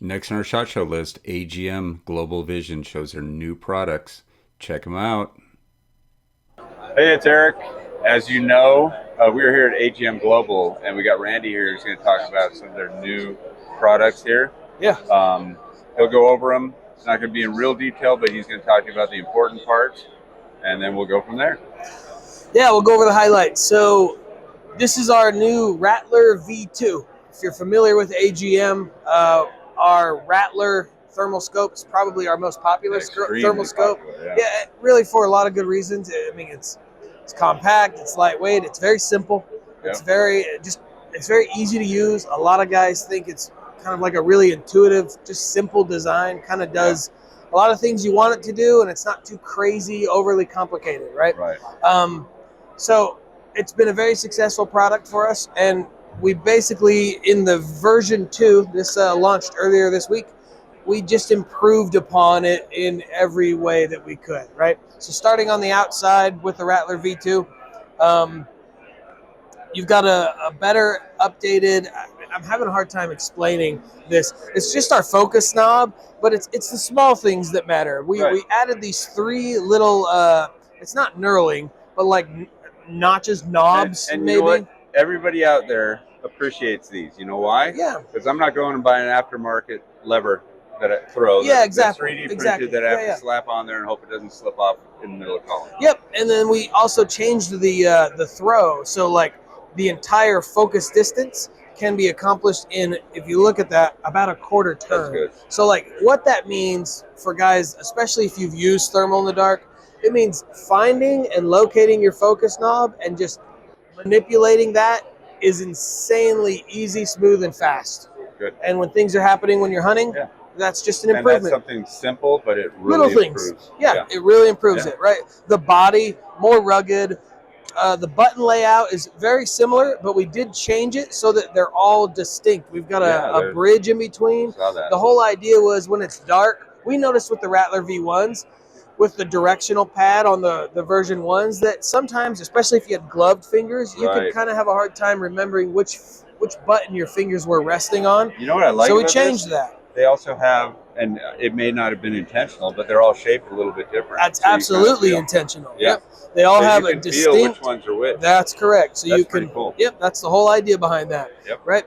Next on our SHOT Show list, AGM Global Vision shows their new products. Check them out. Hey, it's Eric. As you know, we are here at AGM Global, and we got Randy here who's going to talk about some of their new products here. Yeah. He'll go over them. It's not going to be in real detail, but he's going to talk to you about the important parts, and then we'll go from there. Yeah, we'll go over the highlights. So this is our new Rattler V2. If you're familiar with AGM, our Rattler thermal scope is probably our most popular thermal scope. Yeah, really for a lot of good reasons. I mean, it's compact, it's lightweight, it's very simple. It's very easy to use. A lot of guys think it's kind of like a really intuitive, just simple design. Kind of does a lot of things you want it to do, and it's not too crazy, overly complicated, right? Right. So it's been a very successful product for us, and we basically, in the version 2, this launched earlier this week, we just improved upon it in every way that we could, right? So starting on the outside with the Rattler V2, you've got a better updated, I'm having a hard time explaining this. It's just our focus knob, but it's the small things that matter. We added these 3 little, it's not knurling, but like notches, knobs, and maybe. You know what? Everybody out there appreciates these. You know why? Yeah. Because I'm not going and buying an aftermarket lever that I throw. Yeah, exactly. 3D printed that I have to slap on there and hope it doesn't slip off in the middle of column. Yep. And then we also changed the throw. So like the entire focus distance can be accomplished in, if you look at that, about a quarter turn. That's good. So like what that means for guys, especially if you've used thermal in the dark, it means finding and locating your focus knob and just manipulating that is insanely easy, smooth, and fast. Good. And when things are happening when you're hunting, that's just an improvement. And that's something simple, but it really little things. Yeah, it really improves it, right? The body, more rugged. The button layout is very similar, but we did change it so that they're all distinct. We've got a bridge in between. The whole idea was when it's dark, we noticed with the Rattler V1s, with the directional pad on the version 1s, that sometimes, especially if you had gloved fingers, you could kind of have a hard time remembering which button your fingers were resting on. You know what I like So we about changed this? that. They also have, and it may not have been intentional, but they're all shaped a little bit different. That's absolutely intentional. Yeah. Yep. They all have you a can distinct. feel which ones are which. That's correct. So that's you can. Pretty cool. Yep. That's the whole idea behind that. Yep. Right.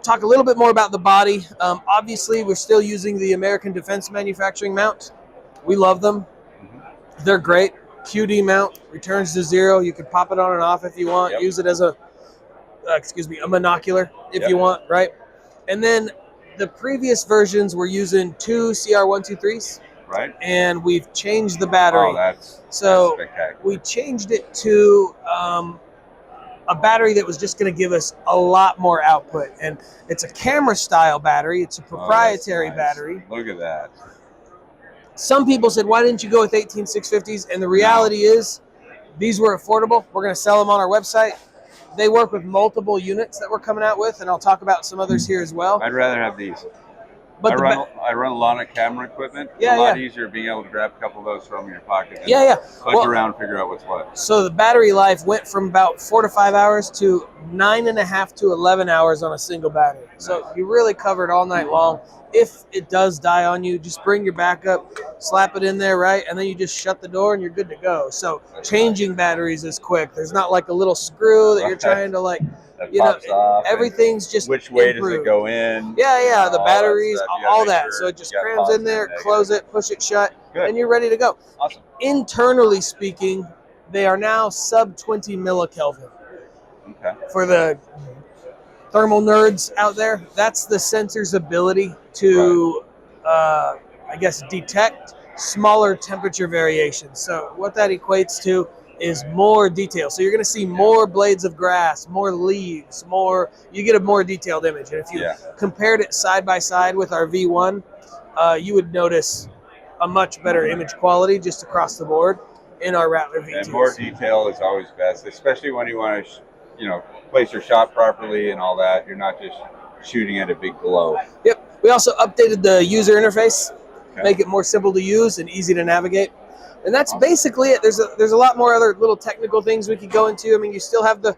Talk a little bit more about the body. Obviously, we're still using the American Defense Manufacturing mount. We love them. They're great. QD mount, returns to 0. You can pop it on and off if you want. Use it as a monocular if you want, right? And then the previous versions were using 2 CR123s. Right. And we've changed the battery. Oh, that's spectacular. We changed it to a battery that was just going to give us a lot more output. And it's a camera style battery. It's a proprietary battery. Look at that. Some people said, why didn't you go with 18650s? And the reality is these were affordable. We're going to sell them on our website. They work with multiple units that we're coming out with, and I'll talk about some others here as well. I'd rather have these. But I run a lot of camera equipment. It's a lot easier being able to grab a couple of those from your pocket and click around and figure out what's what. So the battery life went from about 4 to 5 hours to 9.5 to 11 hours on a single battery. Nice. So you really covered all night long. If it does die on you, just bring your backup, slap it in there, right? And then you just shut the door and you're good to go. So changing batteries is quick. There's not like a little screw that you're trying to like, off, everything's just which way improved. Does it go in? Yeah, the batteries, all that. So it just crams in there, close it, push it shut, and you're ready to go. Awesome. Internally speaking, they are now sub 20 millikelvin. Okay. For the thermal nerds out there, that's the sensor's ability to, I guess, detect smaller temperature variations. So what that equates to is more detail. So you're going to see more blades of grass, more leaves, you get a more detailed image. And if you compared it side by side with our V1, you would notice a much better image quality just across the board in our Rattler V2. And more detail is always best, especially when you want to, place your shot properly and all that. You're not just shooting at a big glow. Yep. We also updated the user interface, make it more simple to use and easy to navigate. And that's basically it. There's a lot more other little technical things we could go into. I mean, you still have the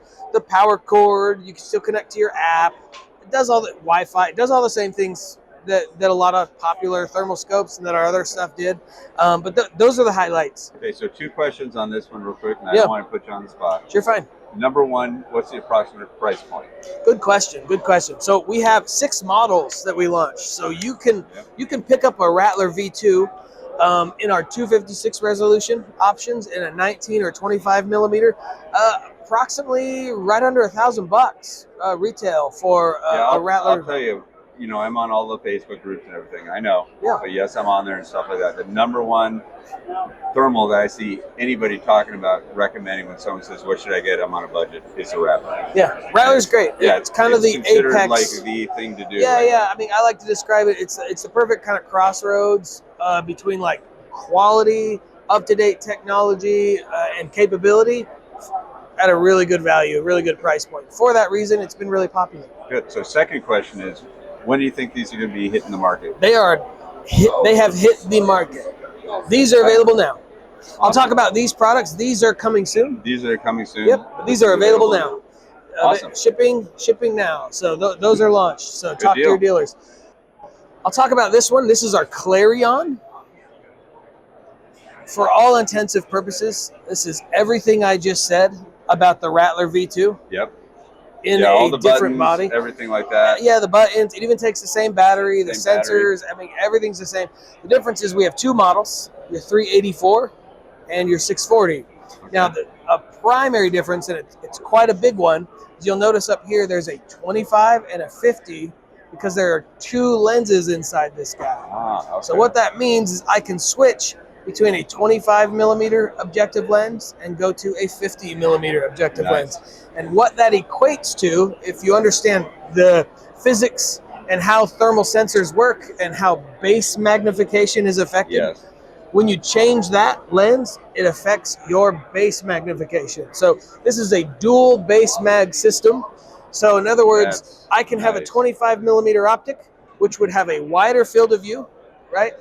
power cord. You can still connect to your app. It does all the Wi-Fi. It does all the same things that a lot of popular thermal scopes and that our other stuff did. But those are the highlights. Okay, so 2 questions on this one real quick, and I Yeah. don't want to put you on the spot. Sure, fine. Number one, what's the approximate price point? Good question. Good question. So we have 6 models that we launched. So you can pick up a Rattler V2 in our 256 resolution options in a 19 or 25 millimeter. Approximately right under $1,000 retail for a Rattler. I'll tell you, you know, I'm on all the Facebook groups and everything. I know. Yeah. But yes, I'm on there and stuff like that. The number one thermal that I see anybody talking about recommending when someone says, "What should I get? I'm on a budget," is a Rattler. Yeah, Rattler's great. Yeah, it's kind of the considered apex. like the thing to do. Yeah, right yeah. now. I mean, I like to describe it. It's the perfect kind of crossroads between like quality, up-to-date technology, and capability at a really good value, a really good price point. For that reason, it's been really popular. Good. So, second question is, when do you think these are going to be hitting the market? They have hit the market. These are available now. I'll talk about these products. These are coming soon. These are coming soon. Yep, but these are available now. Awesome. Shipping now. So those are launched. So talk to your dealers. I'll talk about this one. This is our Clarion. For all intensive purposes, this is everything I just said about the Rattler V2. Yep. In all a the different buttons, body. everything like that. Yeah, the buttons. It even takes the same battery, the Same sensors. I mean, everything's the same. The difference is we have 2 models, your 384 and your 640. Okay. Now, a primary difference, and it's quite a big one, is you'll notice up here there's a 25 and a 50 because there are 2 lenses inside this guy. Ah, okay. So what that means is I can switch between a 25 millimeter objective lens and go to a 50 millimeter objective Nice. lens. And what that equates to, if you understand the physics and how thermal sensors work and how base magnification is affected, Yes. when you change that lens, it affects your base magnification. So this is a dual base mag system. So in other words, That's I can have a nice. 25 millimeter optic, which would have a wider field of view, right?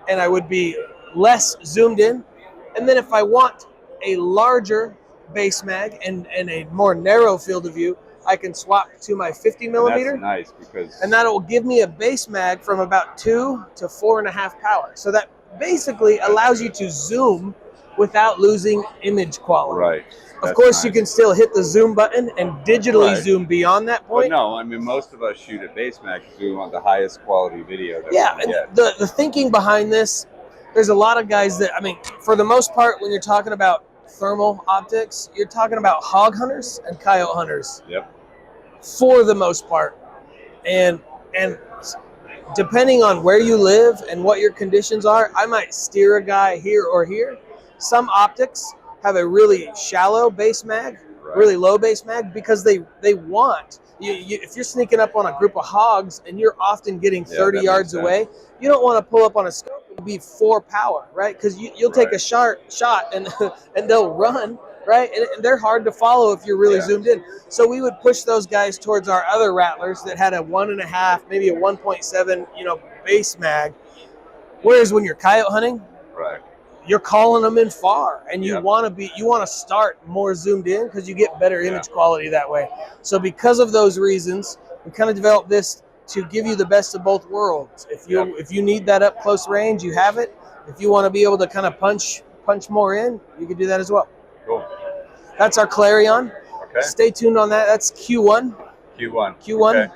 And I would be less zoomed in. And then if I want a larger base mag and a more narrow field of view, I can swap to my 50 millimeter. And that's nice because. And that'll give me a base mag from about 2 to 4.5 power. So that basically allows you to zoom without losing image quality. Right. Of That's course, nice. you can still hit the zoom button and digitally Right. zoom beyond that But point. no, I mean, most of us shoot at base mag because we want the highest quality video that Yeah, we can and get. the thinking behind this, there's a lot of guys that, I mean, for the most part, when you're talking about thermal optics, you're talking about hog hunters and coyote hunters. Yep. For the most part. And depending on where you live and what your conditions are, I might steer a guy here or here. Some optics have a really shallow base mag, Right. really low base mag, because they want, if you're sneaking up on a group of hogs and you're often getting 30 that yards makes away, you don't want to pull up on a scope and be 4 power, right? Because you'll take Right. a shot and and they'll run, right? And they're hard to follow if you're really Yeah. zoomed in. So we would push those guys towards our other Rattlers that had a 1.5, maybe a 1.7, base mag. Whereas when you're coyote hunting, Right. you're calling them in far, and you Yep. want to start more zoomed in because you get better image Yeah. quality that way. So because of those reasons, we kind of developed this to give you the best of both worlds. If you need that up close range, you have it. If you want to be able to kind of punch more in, you can do that as well. Cool. That's our Clarion. Okay. Stay tuned on that. That's Q1. Q1. Q1. Okay.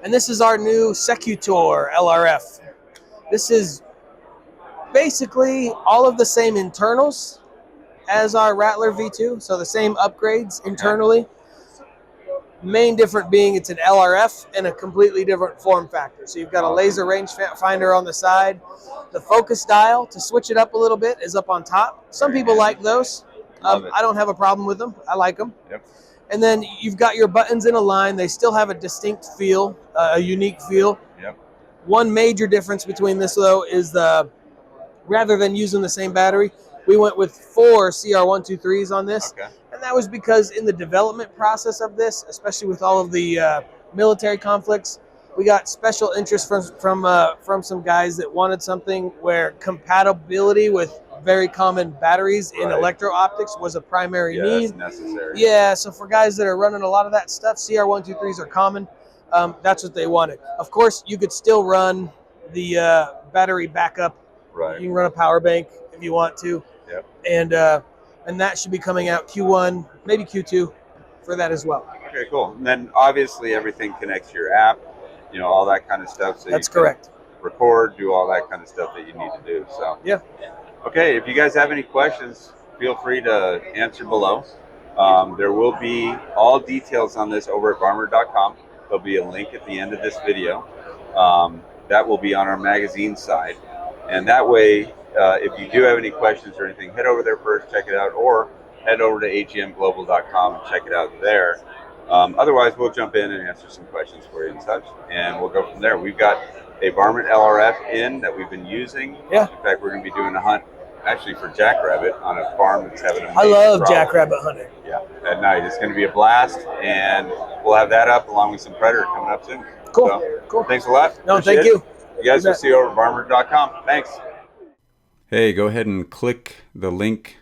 And this is our new Secutor LRF. This is basically all of the same internals as our Rattler V2, so the same upgrades internally. Main difference being it's an LRF and a completely different form factor. So you've got a laser range finder on the side. The focus dial to switch it up a little bit is up on top. Some people like those. Love it. I don't have a problem with them. I like them. Yep. And then you've got your buttons in a line. They still have a distinct feel, a unique feel. Yep. One major difference between this, though, is rather than using the same battery, we went with 4 CR123s on this. Okay. And that was because in the development process of this, especially with all of the military conflicts, we got special interest from some guys that wanted something where compatibility with very common batteries in Right. electro-optics was a primary Yeah, need. that's necessary. Yeah, so for guys that are running a lot of that stuff, CR123s are common. That's what they wanted. Of course, you could still run the battery backup. Right. You can run a power bank if you want to. Yep. And that should be coming out Q1, maybe Q2 for that as well. Okay, cool. And then obviously everything connects to your app, all that kind of stuff. So That's you can correct. record, do all that kind of stuff that you need to do. So Yeah. Okay, if you guys have any questions, feel free to answer below. There will be all details on this over at varminter.com. There'll be a link at the end of this video. That will be on our magazine side. And that way, if you do have any questions or anything, head over there first, check it out, or head over to agmglobal.com and check it out there. Otherwise, we'll jump in and answer some questions for you and such, and we'll go from there. We've got a Varminter LRF in that we've been using. Yeah. In fact, we're going to be doing a hunt actually for jackrabbit on a farm that's having a I love jackrabbit hunting. Yeah, at night. It's going to be a blast, and we'll have that up along with some predator coming up soon. Cool. So, Cool. Thanks a lot. No, Appreciate thank you. You guys will see you over at varminter.com. Thanks. Hey, go ahead and click the link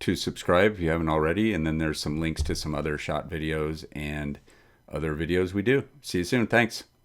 to subscribe if you haven't already, and then there's some links to some other shot videos and other videos we do. See you soon. Thanks.